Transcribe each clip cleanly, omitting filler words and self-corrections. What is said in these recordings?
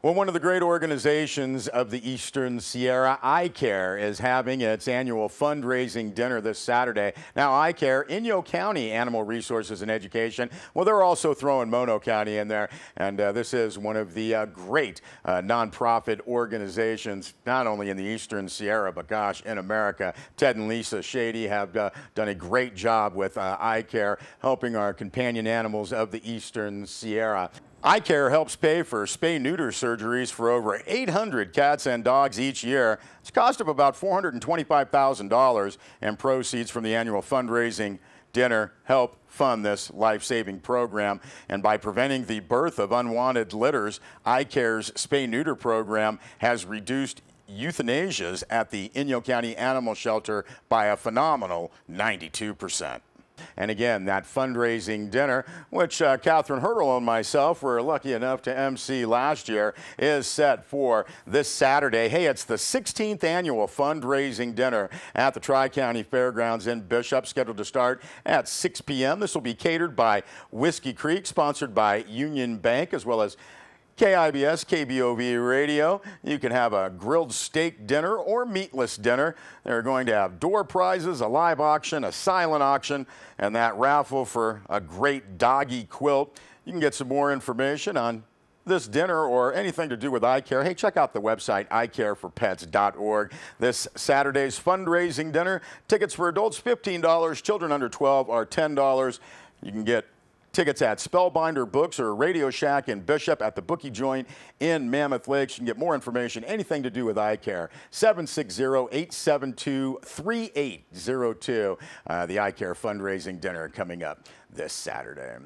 Well, one of the great organizations of the Eastern Sierra, iCare, is having its annual fundraising dinner this Saturday. Now, iCare, Inyo County Animal Resources and Education, well, they're also throwing Mono County in there. And this is one of the great nonprofit organizations, not only in the Eastern Sierra, but gosh, in America. Ted and Lisa Shady have done a great job with iCare, helping our companion animals of the Eastern Sierra. iCare helps pay for spay-neuter surgeries for over 800 cats and dogs each year. It's a cost of about $425,000, and proceeds from the annual fundraising dinner help fund this life-saving program. And by preventing the birth of unwanted litters, iCare's spay-neuter program has reduced euthanasias at the Inyo County Animal Shelter by a phenomenal 92%. And again, that fundraising dinner, which Catherine Hurdle and myself were lucky enough to MC last year, is set for this Saturday. Hey, it's the 16th annual fundraising dinner at the Tri-County Fairgrounds in Bishop, scheduled to start at 6 p.m. This will be catered by Whiskey Creek, sponsored by Union Bank, as well as KIBS, KBOV Radio. You can have a grilled steak dinner or meatless dinner. They're going to have door prizes, a live auction, a silent auction, and that raffle for a great doggy quilt. You can get some more information on this dinner or anything to do with iCare. Hey, check out the website, icareforpets.org. This Saturday's fundraising dinner, tickets for adults $15, children under 12 are $10. You can get tickets at Spellbinder Books or Radio Shack in Bishop, at the Bookie Joint in Mammoth Lakes. You can get more information, anything to do with iCare, 760-872-3802. The iCare fundraising dinner coming up this Saturday.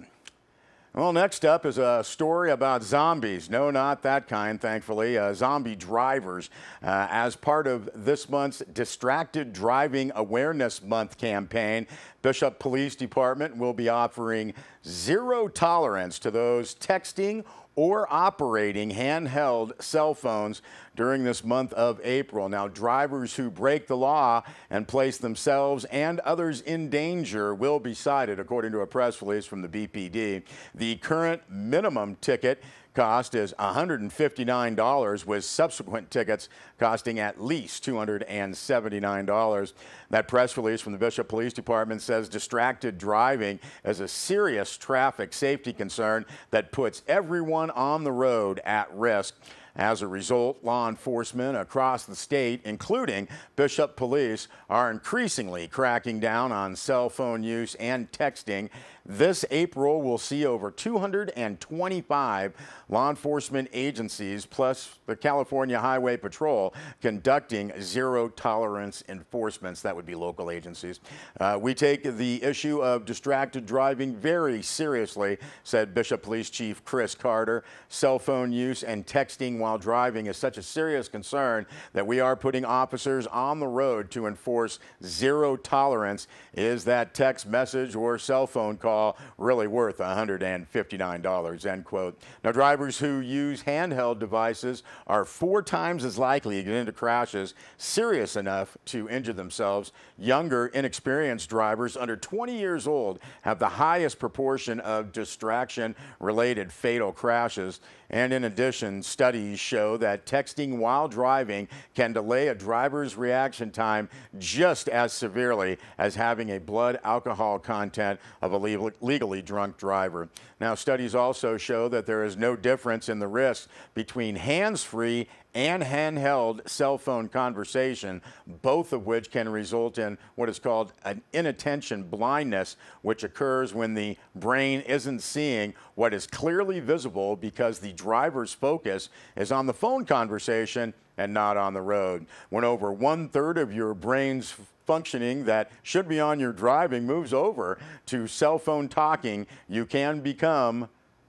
Well, next up is a story about zombies. No, not that kind, thankfully. Zombie drivers. As part of this month's Distracted Driving Awareness Month campaign, Bishop Police Department will be offering zero tolerance to those texting or operating handheld cell phones during this month of April. Now, drivers who break the law and place themselves and others in danger will be cited, according to a press release from the BPD. The current minimum ticket cost is $159, with subsequent tickets costing at least $279. That press release from the Bishop Police Department says distracted driving is a serious traffic safety concern that puts everyone on the road at risk. As a result, law enforcement across the state, including Bishop Police, are increasingly cracking down on cell phone use and texting. This April, we'll see over 225 law enforcement agencies, plus the California Highway Patrol, conducting zero tolerance enforcements. That would be local agencies. We take the issue of distracted driving very seriously, said Bishop Police Chief Chris Carter. Cell phone use and texting while driving is such a serious concern that we are putting officers on the road to enforce zero tolerance. Is that text message or cell phone call really worth $159, end quote. Now, drivers who use handheld devices are 4 times as likely to get into crashes serious enough to injure themselves. Younger, inexperienced drivers under 20 years old have the highest proportion of distraction-related fatal crashes. And in addition, studies show that texting while driving can delay a driver's reaction time just as severely as having a blood alcohol content of a legally drunk driver. Now, studies also show that there is no difference in the risk between hands-free and handheld cell phone conversation, both of which can result in what is called an inattention blindness, which occurs when the brain isn't seeing what is clearly visible because the driver's focus is on the phone conversation and not on the road. When over 1/3 of your brain's functioning that should be on your driving moves over to cell phone talking, you can become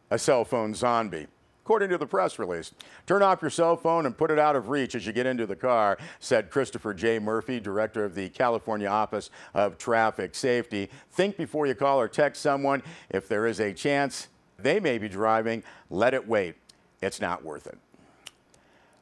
a cell phone zombie, according to the press release. Turn off your cell phone and put it out of reach as you get into the car, said Christopher J. Murphy, director of the California Office of Traffic Safety. Think before you call or text someone. If there is a chance they may be driving, let it wait. It's not worth it.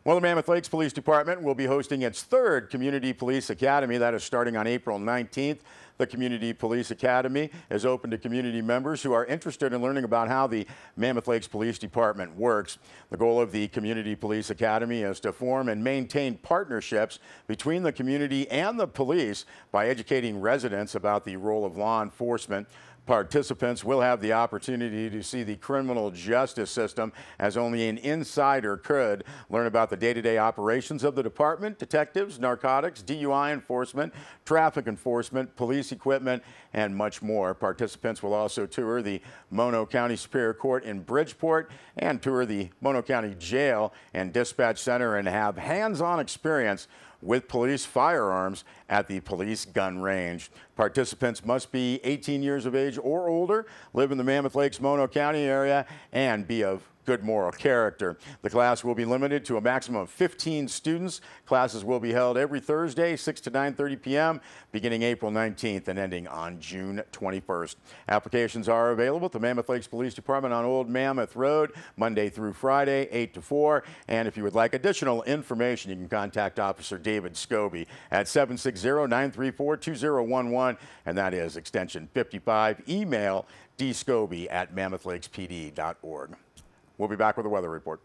Well, the Mammoth Lakes Police Department will be hosting its third Community Police Academy. That is starting on April 19th. The Community Police Academy is open to community members who are interested in learning about how the Mammoth Lakes Police Department works. The goal of the Community Police Academy is to form and maintain partnerships between the community and the police by educating residents about the role of law enforcement. Participants will have the opportunity to see the criminal justice system as only an insider could, learn about the day-to-day operations of the department, detectives, narcotics, DUI enforcement, traffic enforcement, police equipment, and much more. Participants will also tour the Mono County Superior Court in Bridgeport and tour the Mono County Jail and Dispatch Center and have hands-on experience with police firearms at the police gun range. Participants must be 18 years of age or older, live in the Mammoth Lakes, Mono County area, and be of good moral character. The class will be limited to a maximum of 15 students. Classes will be held every Thursday, 6 to 9:30 p.m., beginning April 19th and ending on June 21st. Applications are available at the Mammoth Lakes Police Department on Old Mammoth Road, Monday through Friday, 8 to 4. And if you would like additional information, you can contact Officer David Scobie at 760-934-2011, and that is extension 55. Email dscobie@mammothLakespd.org. We'll be back with a weather report.